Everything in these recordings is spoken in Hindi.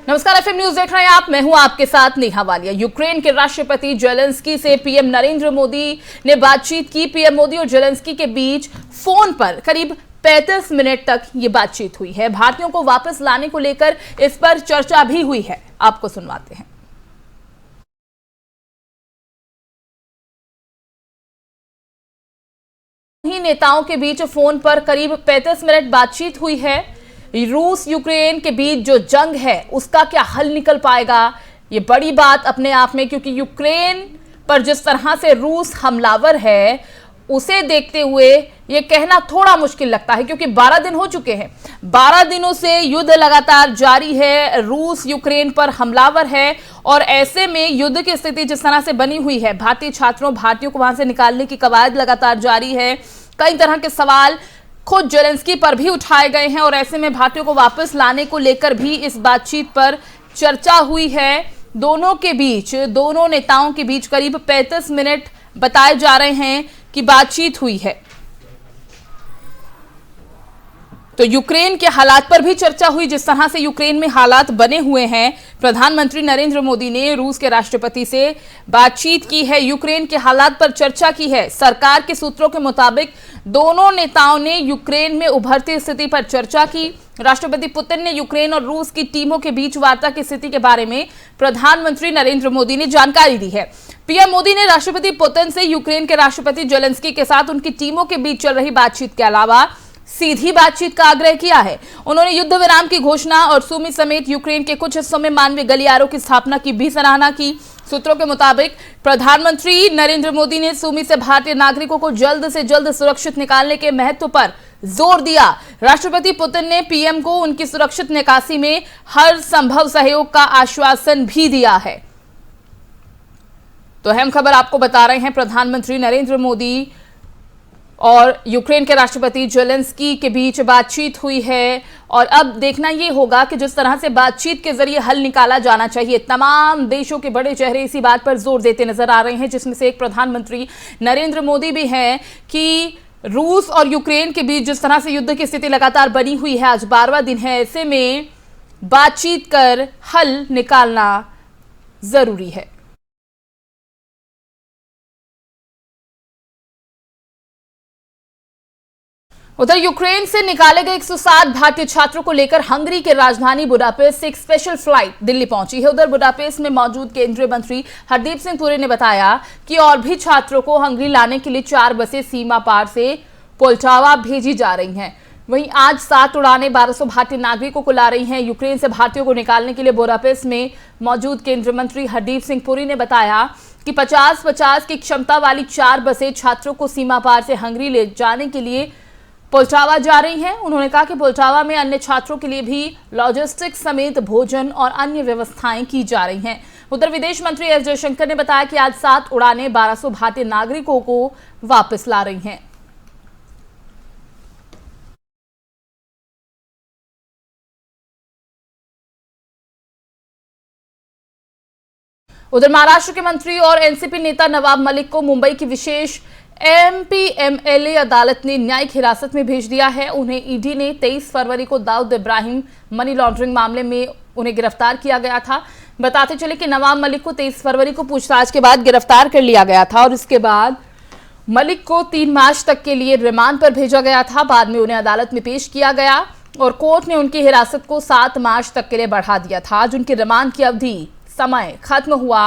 नमस्कार, एफएम न्यूज देख रहे हैं आप। मैं हूं आपके साथ नेहा वालिया। यूक्रेन के राष्ट्रपति जेलेंस्की से पीएम नरेंद्र मोदी ने बातचीत की। पीएम मोदी और जेलेंस्की के बीच फोन पर करीब 35 मिनट तक ये बातचीत हुई है। भारतीयों को वापस लाने को लेकर इस पर चर्चा भी हुई है। आपको सुनवाते हैं। नेताओं के बीच फोन पर करीब 35 मिनट बातचीत हुई है। रूस यूक्रेन के बीच जो जंग है उसका क्या हल निकल पाएगा, ये बड़ी बात अपने आप में, क्योंकि यूक्रेन पर जिस तरह से रूस हमलावर है उसे देखते हुए ये कहना थोड़ा मुश्किल लगता है, क्योंकि 12 दिन हो चुके हैं। 12 दिनों से युद्ध लगातार जारी है। रूस यूक्रेन पर हमलावर है और ऐसे में युद्ध की स्थिति जिस तरह से बनी हुई है, भारतीय छात्रों भारतीयों को वहां से निकालने की कवायद लगातार जारी है। कई तरह के सवाल खुद जेलेंस्की पर भी उठाए गए हैं और ऐसे में भारतीयों को वापस लाने को लेकर भी इस बातचीत पर चर्चा हुई है। दोनों नेताओं के बीच करीब 35 मिनट बताए जा रहे हैं कि बातचीत हुई है। तो यूक्रेन के हालात पर भी चर्चा हुई। जिस तरह से यूक्रेन में हालात बने हुए हैं, प्रधानमंत्री नरेंद्र मोदी ने रूस के राष्ट्रपति से बातचीत की है, यूक्रेन के हालात पर चर्चा की है। सरकार के सूत्रों के मुताबिक दोनों नेताओं ने यूक्रेन में उभरती स्थिति पर चर्चा की। राष्ट्रपति पुतिन ने यूक्रेन और रूस की टीमों के बीच वार्ता की स्थिति के बारे में प्रधानमंत्री नरेंद्र मोदी ने जानकारी दी है। पीएम मोदी ने राष्ट्रपति पुतिन से यूक्रेन के राष्ट्रपति जेलेंस्की के साथ उनकी टीमों के बीच चल रही बातचीत के अलावा सीधी बातचीत का आग्रह किया है। उन्होंने युद्ध विराम की घोषणा और सुमी समेत यूक्रेन के कुछ हिस्सों में मानवीय गलियारों की स्थापना की भी सराहना की। सूत्रों के मुताबिक प्रधानमंत्री नरेंद्र मोदी ने सुमी से भारतीय नागरिकों को जल्द से जल्द सुरक्षित निकालने के महत्व पर जोर दिया। राष्ट्रपति पुतिन ने पीएम को उनकी सुरक्षित निकासी में हर संभव सहयोग का आश्वासन भी दिया है। तो अहम खबर आपको बता रहे हैं, प्रधानमंत्री नरेंद्र मोदी और यूक्रेन के राष्ट्रपति जेलेंस्की के बीच बातचीत हुई है और अब देखना यह होगा कि जिस तरह से बातचीत के जरिए हल निकाला जाना चाहिए। तमाम देशों के बड़े चेहरे इसी बात पर जोर देते नजर आ रहे हैं, जिसमें से एक प्रधानमंत्री नरेंद्र मोदी भी हैं कि रूस और यूक्रेन के बीच जिस तरह से युद्ध की स्थिति लगातार बनी हुई है, आज 12वां दिन है, ऐसे में बातचीत कर हल निकालना जरूरी है। उधर यूक्रेन से निकाले गए 107 भारतीय छात्रों को लेकर हंगरी के राजधानी बुडापेस्ट से एक स्पेशल फ्लाइट दिल्ली पहुंची है। उधर बुडापेस्ट में मौजूद केंद्रीय मंत्री हरदीप सिंह पुरी ने बताया कि और भी छात्रों को हंगरी लाने के लिए 4 बसें सीमा पार से पोल्टावा भेजी जा रही हैं। वहीं आज 7 उड़ानें 1200 भारतीय नागरिकों को ला रही हैं। यूक्रेन से भारतीयों को निकालने के लिए बुडापेस्ट में मौजूद केंद्रीय मंत्री हरदीप सिंह पुरी ने बताया कि 50-50 की क्षमता वाली 4 बसें छात्रों को सीमा पार से हंगरी ले जाने के लिए पोल्टावा जा रही हैं। उन्होंने कहा कि पोल्टावा में अन्य छात्रों के लिए भी लॉजिस्टिक्स समेत भोजन और अन्य व्यवस्थाएं की जा रही हैं। उधर विदेश मंत्री एस जयशंकर ने बताया कि आज 7 उड़ानें 1200 भारतीय नागरिकों को वापस ला रही हैं। उधर महाराष्ट्र के मंत्री और एनसीपी नेता नवाब मलिक को मुंबई की विशेष एमपीएमएलए अदालत ने न्यायिक हिरासत में भेज दिया है। उन्हें ईडी ने 23 फरवरी को दाऊद इब्राहिम मनी लॉन्ड्रिंग मामले में उन्हें गिरफ्तार किया गया था। बताते चले कि नवाब मलिक को 23 फरवरी को पूछताछ के बाद गिरफ्तार कर लिया गया था और इसके बाद मलिक को 3 मार्च तक के लिए रिमांड पर भेजा गया था। बाद में उन्हें अदालत में पेश किया गया और कोर्ट ने उनकी हिरासत को 7 मार्च तक के लिए बढ़ा दिया था। आज उनकी रिमांड की अवधि समय खत्म हुआ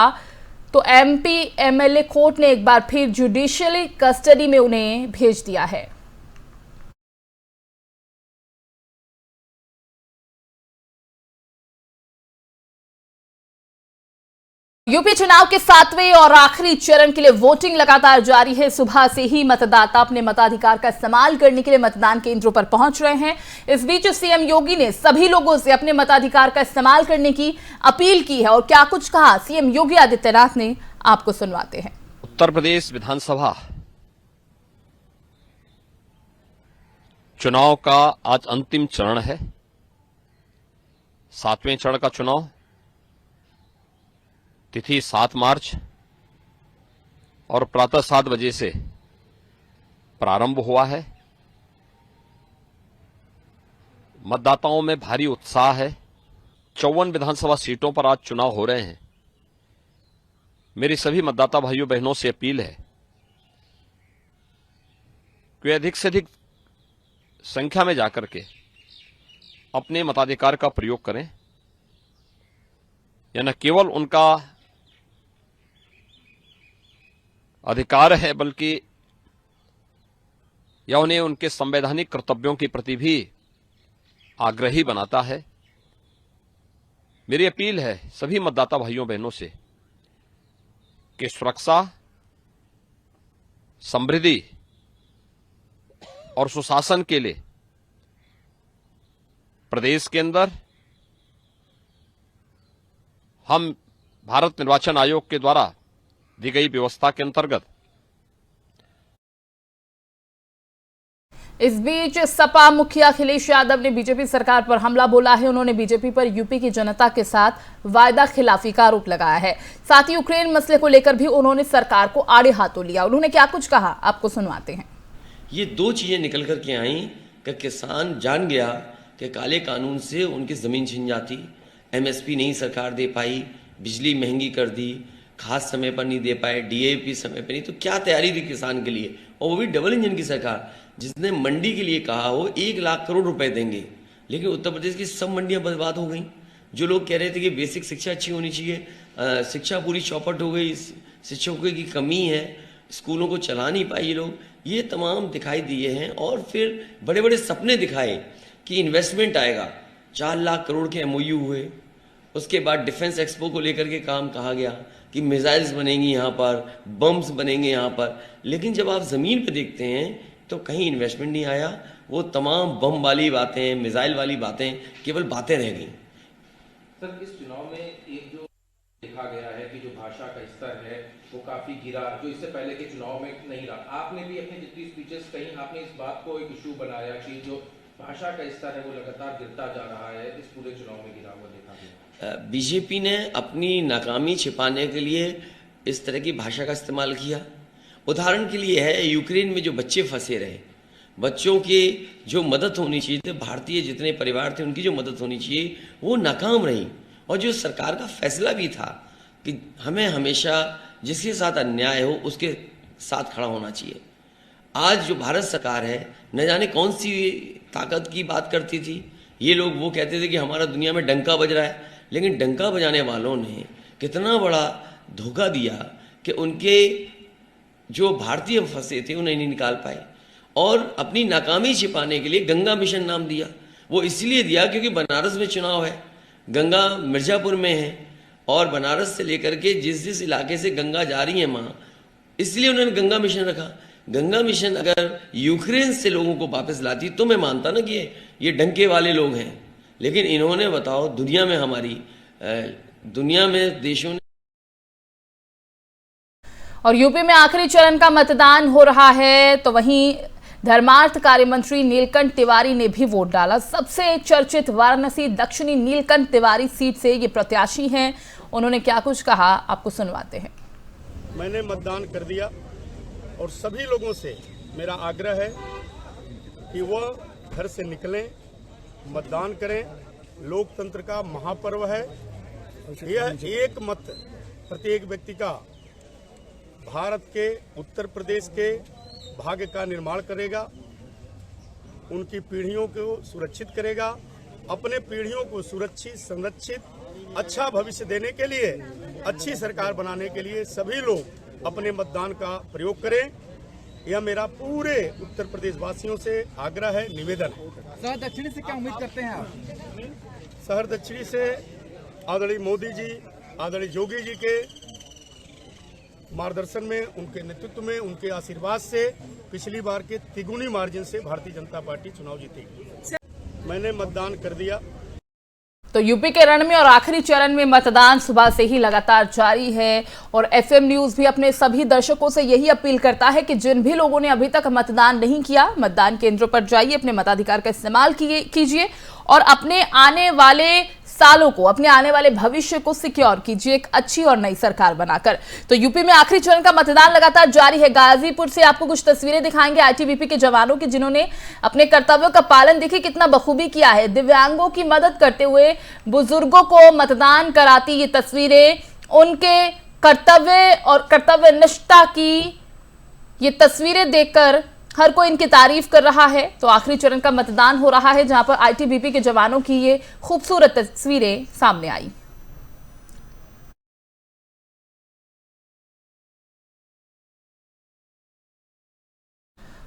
तो एमपीएमएलए कोर्ट ने एक बार फिर जुडिशियल कस्टडी में उन्हें भेज दिया है। यूपी चुनाव के 7वें और आखिरी चरण के लिए वोटिंग लगातार जारी है। सुबह से ही मतदाता अपने मताधिकार का इस्तेमाल करने के लिए मतदान केंद्रों पर पहुंच रहे हैं। इस बीच सीएम योगी ने सभी लोगों से अपने मताधिकार का इस्तेमाल करने की अपील की है और क्या कुछ कहा सीएम योगी आदित्यनाथ ने, आपको सुनवाते हैं। उत्तर प्रदेश विधानसभा चुनाव का आज अंतिम चरण है। 7वें चरण का चुनाव तिथि 7 मार्च और प्रातः 7 बजे से प्रारंभ हुआ है। मतदाताओं में भारी उत्साह है। 54 विधानसभा सीटों पर आज चुनाव हो रहे हैं। मेरी सभी मतदाता भाइयों बहनों से अपील है कि वे अधिक से अधिक संख्या में जाकर के अपने मताधिकार का प्रयोग करें। यह न केवल उनका अधिकार है बल्कि यह उन्हें उनके संवैधानिक कर्तव्यों के प्रति भी आग्रही बनाता है। मेरी अपील है सभी मतदाता भाइयों बहनों से कि सुरक्षा, समृद्धि और सुशासन के लिए प्रदेश के अंदर हम भारत निर्वाचन आयोग के द्वारा दी गई व्यवस्था के अंतर्गत इस बीच सपा मुखिया अखिलेश यादव ने बीजेपी सरकार पर हमला बोला है। उन्होंने बीजेपी पर यूपी की जनता के साथ वायदा खिलाफी का आरोप लगाया है। साथ ही यूक्रेन मसले को लेकर भी उन्होंने सरकार को आड़े हाथों लिया। उन्होंने क्या कुछ कहा, आपको सुनवाते हैं। ये दो चीजें निकल कर के आई कि किसान जान गया कि काले कानून से उनकी जमीन छिन जाती, एमएसपी नहीं सरकार दे पाई, बिजली महंगी कर दी, खाद समय पर नहीं दे पाए, डीएपी समय पर नहीं, तो क्या तैयारी थी किसान के लिए, और वो भी डबल इंजन की सरकार जिसने मंडी के लिए कहा हो 1 लाख करोड़ रुपए देंगे, लेकिन उत्तर प्रदेश की सब मंडियां बर्बाद हो गई। जो लोग कह रहे थे कि बेसिक शिक्षा अच्छी होनी चाहिए, शिक्षा पूरी चौपट हो गई, शिक्षकों की कमी है, स्कूलों को चला नहीं पाए ये लोग, ये तमाम दिखाई दिए हैं। और फिर बड़े बड़े सपने दिखाए कि इन्वेस्टमेंट आएगा, 4 लाख करोड़ के एमओयू हुए। उसके बाद डिफेंस एक्सपो को लेकर के काम कहा गया कि मिसाइल्स बनेंगी यहाँ पर, बम्स बनेंगे यहाँ पर, लेकिन जब आप ज़मीन पे देखते हैं तो कहीं इन्वेस्टमेंट नहीं आया। वो तमाम बम वाली बातें, मिसाइल वाली बातें केवल बातें रह गई। सर, इस चुनाव में एक जो देखा गया है कि जो भाषा का स्तर है वो काफी गिरा, जो इससे पहले के चुनाव में नहीं रहा। आपने भी अपनी जितनी स्पीचेस कहीं आपने इस बात को एक इशू बनाया कि जो भाषा का स्तर है वो लगातार गिरता जा रहा है, इस पूरे चुनाव में गिरा हुआ देखा गया। बीजेपी ने अपनी नाकामी छिपाने के लिए इस तरह की भाषा का इस्तेमाल किया। उदाहरण के लिए है, यूक्रेन में जो बच्चे फंसे रहे, बच्चों की जो मदद होनी चाहिए थी, भारतीय जितने परिवार थे उनकी जो मदद होनी चाहिए वो नाकाम रही। और जो सरकार का फैसला भी था कि हमें हमेशा जिसके साथ अन्याय हो उसके साथ खड़ा होना चाहिए। आज जो भारत सरकार है न जाने कौन सी ताकत की बात करती थी। ये लोग वो कहते थे कि हमारा दुनिया में डंका बज रहा है, लेकिन डंका बजाने वालों ने कितना बड़ा धोखा दिया कि उनके जो भारतीय फंसे थे उन्हें नहीं निकाल पाए। और अपनी नाकामी छिपाने के लिए गंगा मिशन नाम दिया। वो इसलिए दिया क्योंकि बनारस में चुनाव है, गंगा मिर्जापुर में है, और बनारस से लेकर के जिस जिस इलाके से गंगा जा रही है माँ, इसलिए उन्होंने गंगा मिशन रखा। गंगा मिशन अगर यूक्रेन से लोगों को वापस लाती तो मैं मानता ना कि ये डंके वाले लोग हैं, लेकिन इन्होंने बताओ दुनिया में हमारी दुनिया में देशों ने। और यूपी में आखिरी चरण का मतदान हो रहा है, तो वहीं धर्मार्थ कार्य मंत्री नीलकंठ तिवारी ने भी वोट डाला। सबसे चर्चित वाराणसी दक्षिणी नीलकंठ तिवारी सीट से ये प्रत्याशी हैं। उन्होंने क्या कुछ कहा, आपको सुनवाते हैं। मैंने मतदान कर दिया और सभी लोगों से मेरा आग्रह है कि वह घर से निकलें, मतदान करें। लोकतंत्र का महापर्व है। यह एक मत प्रत्येक व्यक्ति का भारत के, उत्तर प्रदेश के भाग्य का निर्माण करेगा, उनकी पीढ़ियों को सुरक्षित करेगा। अपने पीढ़ियों को सुरक्षित, संरक्षित, अच्छा भविष्य देने के लिए, अच्छी सरकार बनाने के लिए सभी लोग अपने मतदान का प्रयोग करें। यह मेरा पूरे उत्तर प्रदेश वासियों से आग्रह है, निवेदन है। शहर दक्षिणी से क्या उम्मीद करते हैं आप? शहर दक्षिणी से आदरणीय मोदी जी, आदरणीय योगी जी के मार्गदर्शन में, उनके नेतृत्व में, उनके आशीर्वाद से पिछली बार के तिगुनी मार्जिन से भारतीय जनता पार्टी चुनाव जीतेगी। मैंने मतदान कर दिया। तो यूपी के रण में और आखिरी चरण में मतदान सुबह से ही लगातार जारी है। और एफएम न्यूज भी अपने सभी दर्शकों से यही अपील करता है कि जिन भी लोगों ने अभी तक मतदान नहीं किया, मतदान केंद्रों पर जाइए, अपने मताधिकार का इस्तेमाल कीजिए और अपने आने वाले सालों को, अपने आने वाले भविष्य को सिक्योर कीजिए एक अच्छी और नई सरकार बनाकर। तो यूपी में आखिरी चरण का मतदान लगातार जारी है। गाजीपुर से आपको कुछ तस्वीरें दिखाएंगे आईटीबीपी के जवानों की, जिन्होंने अपने कर्तव्यों का पालन देखिए कितना बखूबी किया है। दिव्यांगों की मदद करते हुए बुजुर्गों को मतदान कराती ये तस्वीरें, उनके कर्तव्य और कर्तव्य निष्ठा की ये तस्वीरें देखकर हर कोई इनकी तारीफ कर रहा है। तो आखिरी चरण का मतदान हो रहा है, जहां पर आईटीबीपी के जवानों की ये खूबसूरत तस्वीरें सामने आई।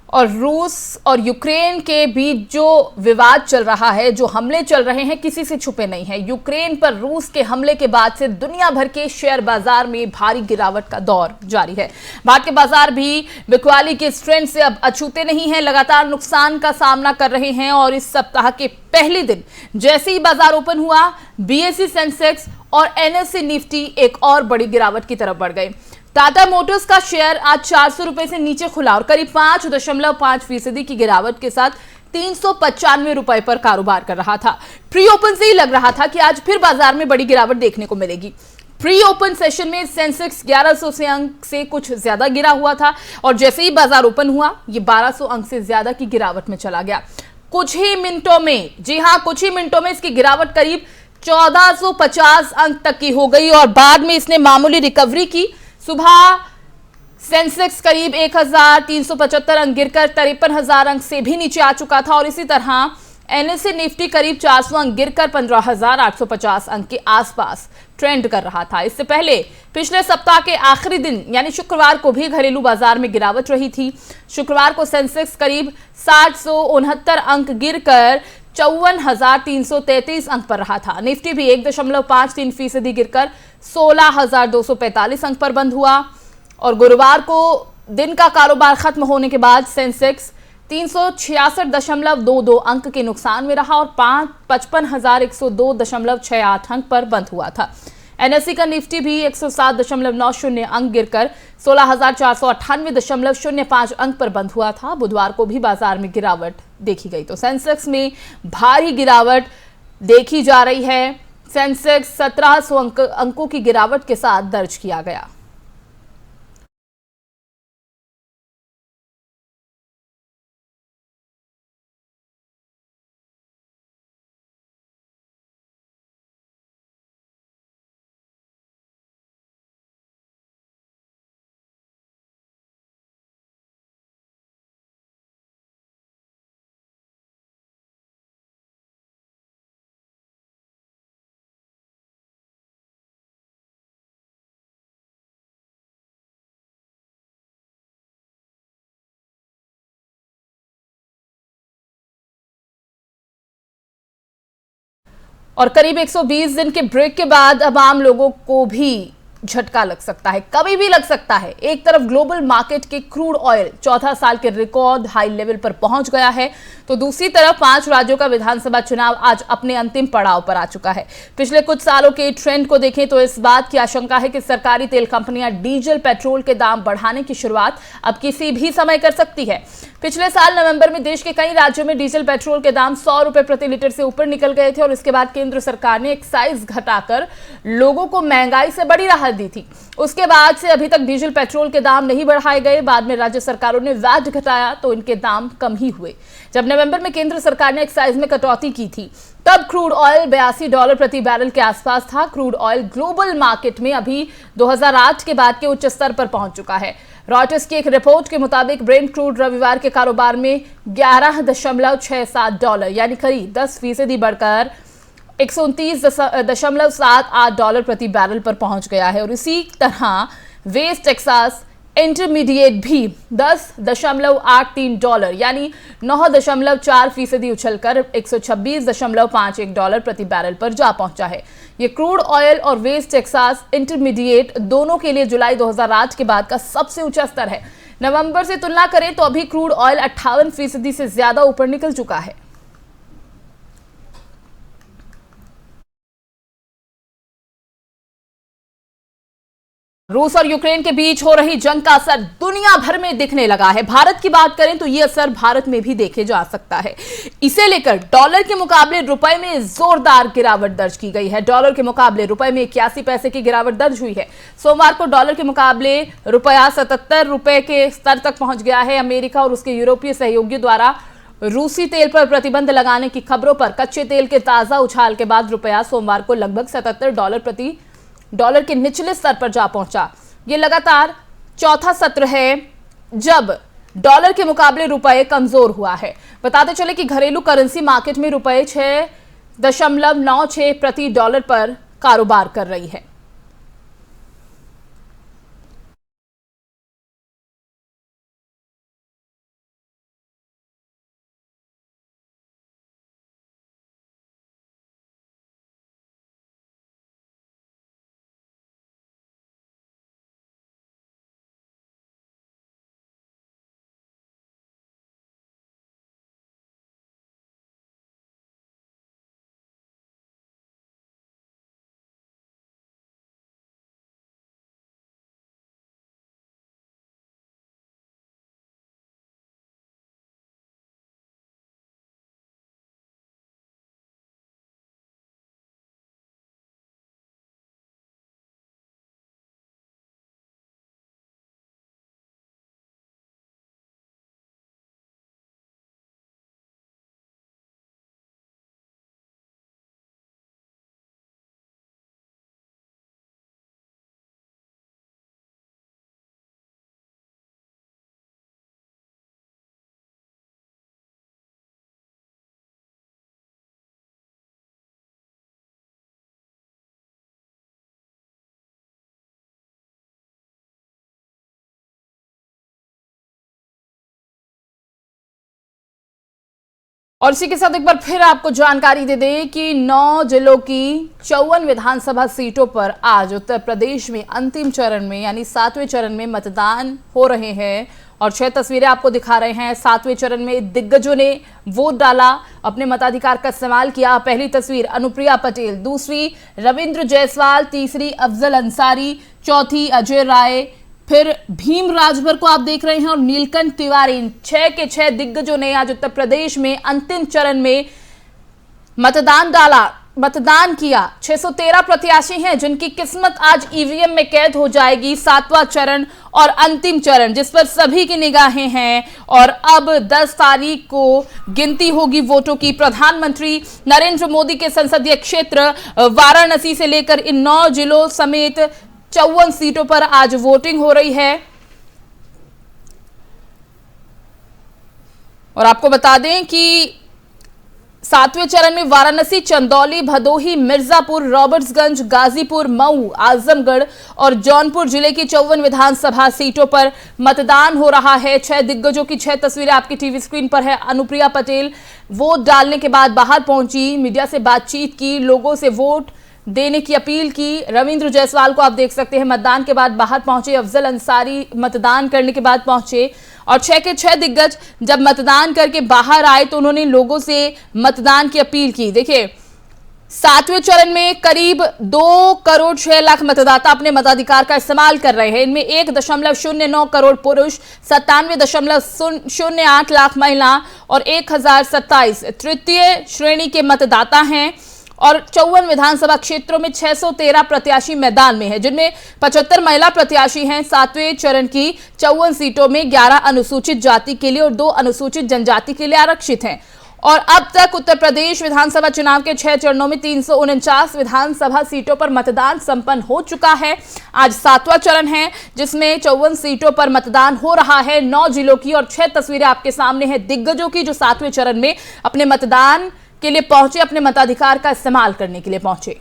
और रूस और यूक्रेन के बीच जो विवाद चल रहा है, जो हमले चल रहे हैं, किसी से छुपे नहीं है। यूक्रेन पर रूस के हमले के बाद से दुनिया भर के शेयर बाजार में भारी गिरावट का दौर जारी है। भारत के बाजार भी बिकवाली के इस ट्रेंड से अब अछूते नहीं हैं, लगातार नुकसान का सामना कर रहे हैं। और इस सप्ताह के पहले दिन जैसे ही बाजार ओपन हुआ, बीएसई सेंसेक्स और एनएसई निफ्टी एक और बड़ी गिरावट की तरफ बढ़ गए। टाटा मोटर्स का शेयर आज 400 रुपए से नीचे खुला और करीब 5.5% की गिरावट के साथ 395 रुपए पर कारोबार कर रहा था। प्री ओपन से ही लग रहा था कि आज फिर बाजार में बड़ी गिरावट देखने को मिलेगी। प्री ओपन सेशन में सेंसेक्स 1100 से अंक से कुछ ज्यादा गिरा हुआ था और जैसे ही बाजार ओपन हुआ, ये 1200 अंक से ज्यादा की गिरावट में चला गया। कुछ ही मिनटों में, जी हां, कुछ ही मिनटों में इसकी गिरावट करीब 1450 अंक तक की हो गई और बाद में इसने मामूली रिकवरी की। सुबह सेंसेक्स करीब 1375 अंक गिरकर 53,000 अंक से भी नीचे आ चुका था और इसी तरह एनएसई निफ्टी करीब 400 अंक गिरकर 15,850 अंक के आसपास ट्रेंड कर रहा था। इससे पहले पिछले सप्ताह के आखिरी दिन यानी शुक्रवार को भी घरेलू बाजार में गिरावट रही थी। शुक्रवार को सेंसेक्स करीब 769 अंक गिरकर 54,333 अंक पर रहा था। निफ्टी भी 1.53% गिरकर 16,245 अंक पर बंद हुआ और गुरुवार को दिन का कारोबार खत्म होने के बाद सेंसेक्स 366.22 अंक के नुकसान में रहा और 55,102.68 अंक पर बंद हुआ था। एनएसई का निफ्टी भी 107.90 अंक गिरकर 16,498.05 अंक पर बंद हुआ था। बुधवार को भी बाजार में गिरावट देखी गई। तो सेंसेक्स में भारी गिरावट देखी जा रही है। सेंसेक्स 1700 अंकों की गिरावट के साथ दर्ज किया गया। और करीब 120 दिन के ब्रेक के बाद अब आम लोगों को भी झटका लग सकता है, कभी भी लग सकता है। एक तरफ ग्लोबल मार्केट के क्रूड ऑयल चौथा साल के रिकॉर्ड हाई लेवल पर पहुंच गया है, तो दूसरी तरफ 5 राज्यों का विधानसभा चुनाव आज अपने अंतिम पड़ाव पर आ चुका है। पिछले कुछ सालों के ट्रेंड को देखें तो इस बात की आशंका है कि सरकारी तेल कंपनियां डीजल पेट्रोल के दाम बढ़ाने की शुरुआत अब किसी भी समय कर सकती है। पिछले साल नवंबर में देश के कई राज्यों में डीजल पेट्रोल के दाम 100 रुपए प्रति लीटर से ऊपर निकल गए थे और इसके बाद केंद्र सरकार ने एक्साइज घटाकर लोगों को महंगाई से बड़ी राहत दी थी। उसके बाद से अभी तक डीजल पेट्रोल के दाम नहीं बढ़ाए गए। बाद में राज्य सरकारों ने वैट घटाया तो इनके दाम कम ही हुए। जब नवंबर में केंद्र सरकार ने एक्साइज में कटौती की थी तब क्रूड ऑयल $82 प्रति बैरल के आसपास था। क्रूड ऑयल ग्लोबल मार्केट में अभी 2008 के बाद के उच्च स्तर पर पहुंच चुका है। रॉयटर्स की एक रिपोर्ट के मुताबिक ब्रेंट क्रूड रविवार के कारोबार में $11.67 यानी करीब 10% बढ़कर $129.78 प्रति बैरल पर पहुंच गया है। और इसी तरह वेस्ट टेक्सास इंटरमीडिएट भी $10.83 यानी 9.4% उछलकर $126.51 प्रति बैरल पर जा पहुंचा है। ये क्रूड ऑयल और वेस्ट टेक्सास इंटरमीडिएट दोनों के लिए जुलाई 2008 के बाद का सबसे ऊंचा स्तर है। नवंबर से तुलना करें तो अभी क्रूड ऑयल 58% से ज्यादा ऊपर निकल चुका है। रूस और यूक्रेन के बीच हो रही जंग का असर दुनिया भर में दिखने लगा है। भारत की बात करें तो यह असर भारत में भी देखे जा सकता है। इसे लेकर डॉलर के मुकाबले रुपए में जोरदार गिरावट दर्ज की गई है। डॉलर के मुकाबले रुपए में 81 पैसे की गिरावट दर्ज हुई है। सोमवार को डॉलर के मुकाबले रुपया 77 रुपए के स्तर तक पहुंच गया है। अमेरिका और उसके यूरोपीय सहयोगियों द्वारा रूसी तेल पर प्रतिबंध लगाने की खबरों पर कच्चे तेल के ताजा उछाल के बाद रुपया सोमवार को लगभग 77 डॉलर प्रति डॉलर के निचले स्तर पर जा पहुंचा। यह लगातार चौथा सत्र है जब डॉलर के मुकाबले रुपए कमजोर हुआ है। बताते चले कि घरेलू करेंसी मार्केट में रुपए 6.96 प्रति डॉलर पर कारोबार कर रही है। और इसी के साथ एक बार फिर आपको जानकारी दे दें कि 9 जिलों की 54 विधानसभा सीटों पर आज उत्तर प्रदेश में अंतिम चरण में यानी 7वें चरण में मतदान हो रहे हैं। और 6 तस्वीरें आपको दिखा रहे हैं। 7वें चरण में दिग्गजों ने वोट डाला, अपने मताधिकार का इस्तेमाल किया। पहली तस्वीर अनुप्रिया पटेल, दूसरी रविंद्र जायसवाल, तीसरी अफजल अंसारी, चौथी अजय राय, फिर भीम राजभर को आप देख रहे हैं और नीलकंठ तिवारी। 6 के 6 दिग्गजों ने आज उत्तर प्रदेश में अंतिम चरण में मतदान किया। 613 प्रत्याशी हैं जिनकी किस्मत आज ईवीएम में कैद हो जाएगी। 7वां चरण और अंतिम चरण जिस पर सभी की निगाहें हैं। और अब 10 तारीख को गिनती होगी वोटों की। प्रधानमंत्री नरेंद्र मोदी के संसदीय क्षेत्र वाराणसी से लेकर इन 9 जिलों समेत 54 सीटों पर आज वोटिंग हो रही है। और आपको बता दें कि 7वें चरण में वाराणसी, चंदौली, भदोही, मिर्जापुर, रॉबर्ट्सगंज, गाजीपुर, मऊ, आजमगढ़ और जौनपुर जिले की 54 विधानसभा सीटों पर मतदान हो रहा है। 6 दिग्गजों की 6 तस्वीरें आपकी टीवी स्क्रीन पर है। अनुप्रिया पटेल वोट डालने के बाद बाहर पहुंची, मीडिया से बातचीत की, लोगों से वोट देने की अपील की। रविंद्र जायसवाल को आप देख सकते हैं मतदान के बाद बाहर पहुंचे। अफजल अंसारी मतदान करने के बाद पहुंचे। और 6 के 6 दिग्गज जब मतदान करके बाहर आए तो उन्होंने लोगों से मतदान की अपील की। देखिए 7वें चरण में करीब 2 करोड़ 6 लाख मतदाता अपने मताधिकार का इस्तेमाल कर रहे हैं। इनमें 1.09 करोड़ पुरुष, 97.08 लाख महिला और 1027 तृतीय श्रेणी के मतदाता हैं। और 54 विधानसभा क्षेत्रों में 613 प्रत्याशी मैदान में हैं, जिनमें 75 महिला प्रत्याशी हैं। 7वें चरण की 54 सीटों में 11 अनुसूचित जाति के लिए और 2 अनुसूचित जनजाति के लिए आरक्षित हैं। और अब तक उत्तर प्रदेश विधानसभा चुनाव के 6 चरणों में 349 विधानसभा सीटों पर मतदान संपन्न हो चुका है। आज 7वां चरण है जिसमें 54 सीटों पर मतदान हो रहा है। 9 जिलों की और 6 तस्वीरें आपके सामने हैं दिग्गजों की जो 7वें चरण में अपने मतदान के लिए पहुंचे, अपने मताधिकार का इस्तेमाल करने के लिए पहुंचे।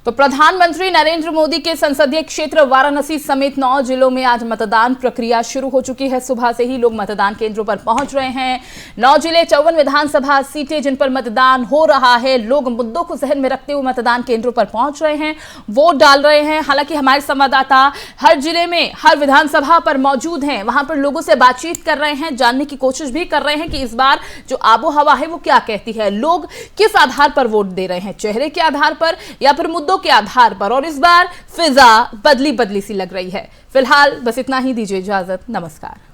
तो प्रधानमंत्री नरेंद्र मोदी के संसदीय क्षेत्र वाराणसी समेत 9 जिलों में आज मतदान प्रक्रिया शुरू हो चुकी है। सुबह से ही लोग मतदान केंद्रों पर पहुंच रहे हैं। 9 जिले 54 विधानसभा सीटें जिन पर मतदान हो रहा है। लोग मुद्दों को जहन में रखते हुए मतदान केंद्रों पर पहुंच रहे हैं, वोट डाल रहे हैं। हालांकि हमारे संवाददाता हर जिले में हर विधानसभा पर मौजूद हैं, वहां पर लोगों से बातचीत कर रहे हैं, जानने की कोशिश भी कर रहे हैं कि इस बार जो आबो हवा है वो क्या कहती है, लोग किस आधार पर वोट दे रहे हैं, चेहरे के आधार पर या फिर मुद्दों के आधार पर। और इस बार फिजा बदली बदली सी लग रही है। फिलहाल बस इतना ही, दीजिए इजाजत, नमस्कार।